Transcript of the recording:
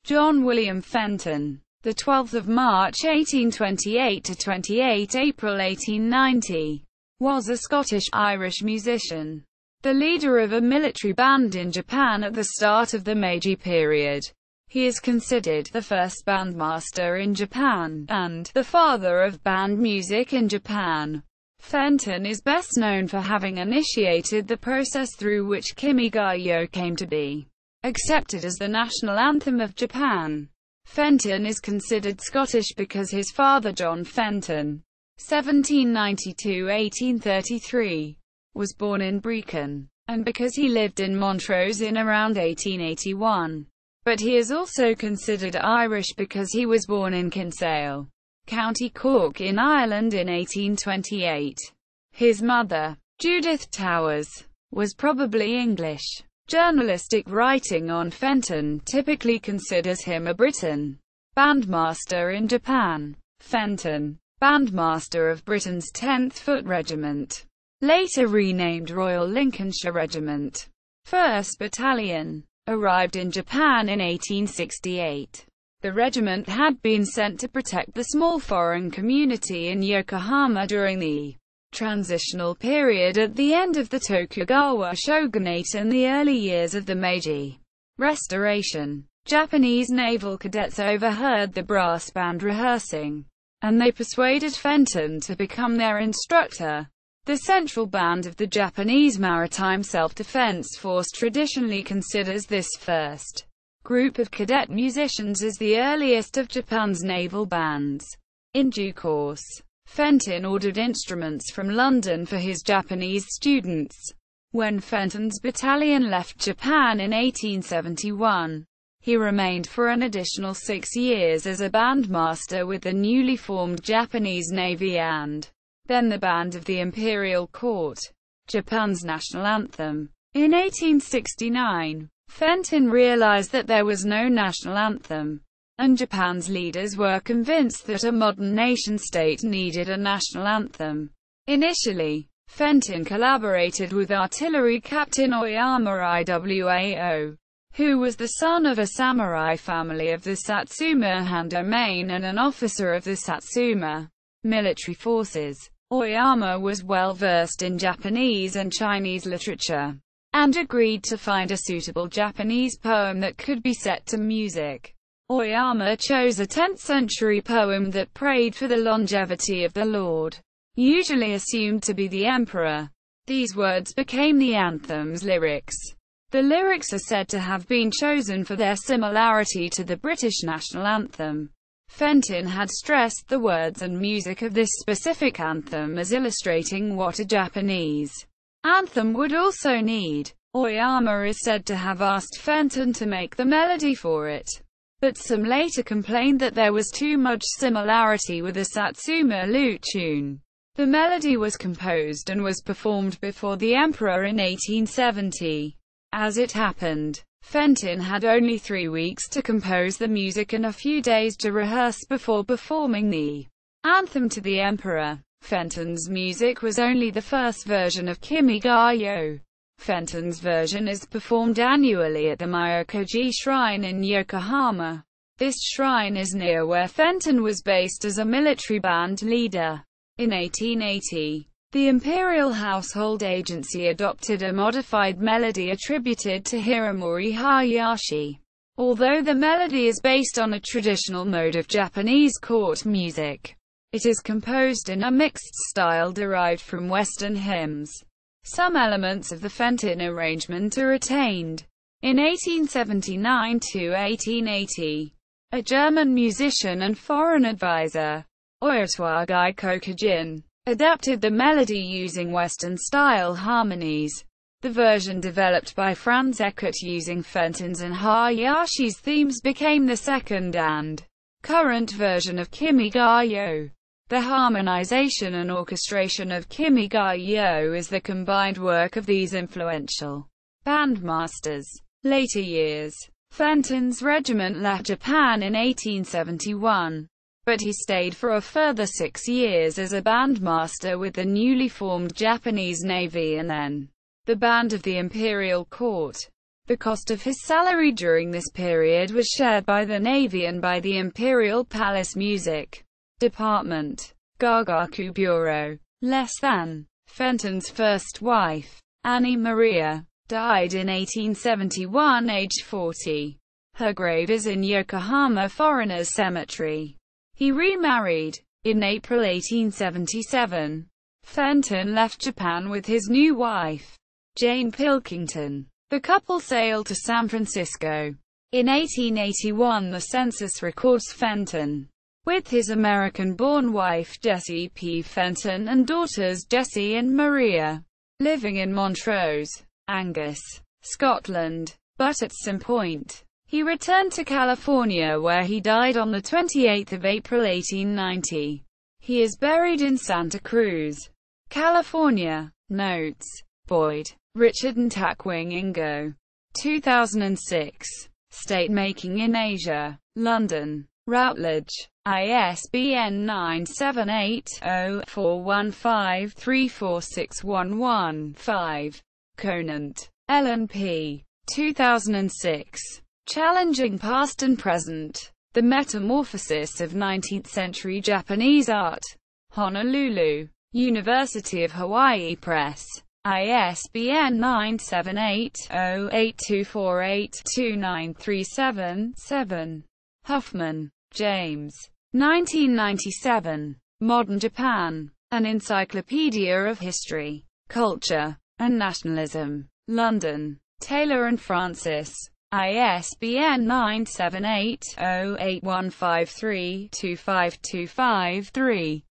John William Fenton, the 12th of March 1828 to 28 April 1890, was a Scottish-Irish musician, the leader of a military band in Japan at the start of the Meiji period. He is considered the first bandmaster in Japan, and the father of band music in Japan. Fenton is best known for having initiated the process through which Kimi came to be accepted as the national anthem of Japan. Fenton is considered Scottish because his father John Fenton, 1792–1833, was born in Brechin, and because he lived in Montrose in around 1881. But he is also considered Irish because he was born in Kinsale, County Cork in Ireland in 1828. His mother, Judith Towers, was probably English. Journalistic writing on Fenton typically considers him a Briton. Bandmaster in Japan. Fenton, bandmaster of Britain's 10th Foot Regiment, later renamed Royal Lincolnshire Regiment, 1st Battalion, arrived in Japan in 1868. The regiment had been sent to protect the small foreign community in Yokohama during the transitional period at the end of the Tokugawa shogunate and the early years of the Meiji Restoration. Japanese naval cadets overheard the brass band rehearsing, and they persuaded Fenton to become their instructor. The central band of the Japanese Maritime Self-Defense Force traditionally considers this first group of cadet musicians as the earliest of Japan's naval bands. In due course, Fenton ordered instruments from London for his Japanese students. When Fenton's battalion left Japan in 1871, he remained for an additional 6 years as a bandmaster with the newly formed Japanese Navy and then the band of the Imperial Court, Japan's national anthem. In 1869, Fenton realized that there was no national anthem, and Japan's leaders were convinced that a modern nation-state needed a national anthem. Initially, Fenton collaborated with artillery captain Oyama Iwao, who was the son of a samurai family of the Satsuma Han domain and an officer of the Satsuma military forces. Oyama was well versed in Japanese and Chinese literature, and agreed to find a suitable Japanese poem that could be set to music. Oyama chose a 10th-century poem that prayed for the longevity of the Lord, usually assumed to be the Emperor. These words became the anthem's lyrics. The lyrics are said to have been chosen for their similarity to the British national anthem. Fenton had stressed the words and music of this specific anthem as illustrating what a Japanese anthem would also need. Oyama is said to have asked Fenton to make the melody for it, but some later complained that there was too much similarity with a Satsuma lute tune. The melody was composed and was performed before the Emperor in 1870. As it happened, Fenton had only 3 weeks to compose the music and a few days to rehearse before performing the anthem to the Emperor. Fenton's music was only the first version of Kimi ga Yo. Fenton's version is performed annually at the Myokoji Shrine in Yokohama. This shrine is near where Fenton was based as a military band leader. In 1880, the Imperial Household Agency adopted a modified melody attributed to Hiramori Hayashi. Although the melody is based on a traditional mode of Japanese court music, it is composed in a mixed style derived from Western hymns. Some elements of the Fenton arrangement are retained. In 1879–1880, a German musician and foreign advisor, Oyotwagai Kokujin, adapted the melody using Western-style harmonies. The version developed by Franz Eckert using Fenton's and Hayashi's themes became the second and current version of Kimi ga Yo. The harmonization and orchestration of Kimi ga Yo is the combined work of these influential bandmasters. Later years, Fenton's regiment left Japan in 1871, but he stayed for a further 6 years as a bandmaster with the newly formed Japanese Navy and then the band of the Imperial Court. The cost of his salary during this period was shared by the Navy and by the Imperial Palace Music Department. Gagaku Bureau. Less than. Fenton's first wife, Annie Maria, died in 1871, aged 40. Her grave is in Yokohama Foreigners Cemetery. He remarried. In April 1877, Fenton left Japan with his new wife, Jane Pilkington. The couple sailed to San Francisco. In 1881, the census records Fenton with his American-born wife Jessie P. Fenton and daughters Jessie and Maria, living in Montrose, Angus, Scotland. But at some point, he returned to California where he died on 28 April 1890. He is buried in Santa Cruz, California. Notes. Boyd, Richard and Takwing Ingo. 2006. State Making in Asia. London. Routledge. ISBN 978-0-415-34611-5. Conant, Ellen P. 2006. Challenging Past and Present. The Metamorphosis of 19th-Century Japanese Art. Honolulu. University of Hawaii Press. ISBN 978-0-8248-2937-7. Huffman, James. 1997. Modern Japan. An Encyclopedia of History, Culture, and Nationalism. London. Taylor and Francis. ISBN 978-0-8153-25253-3.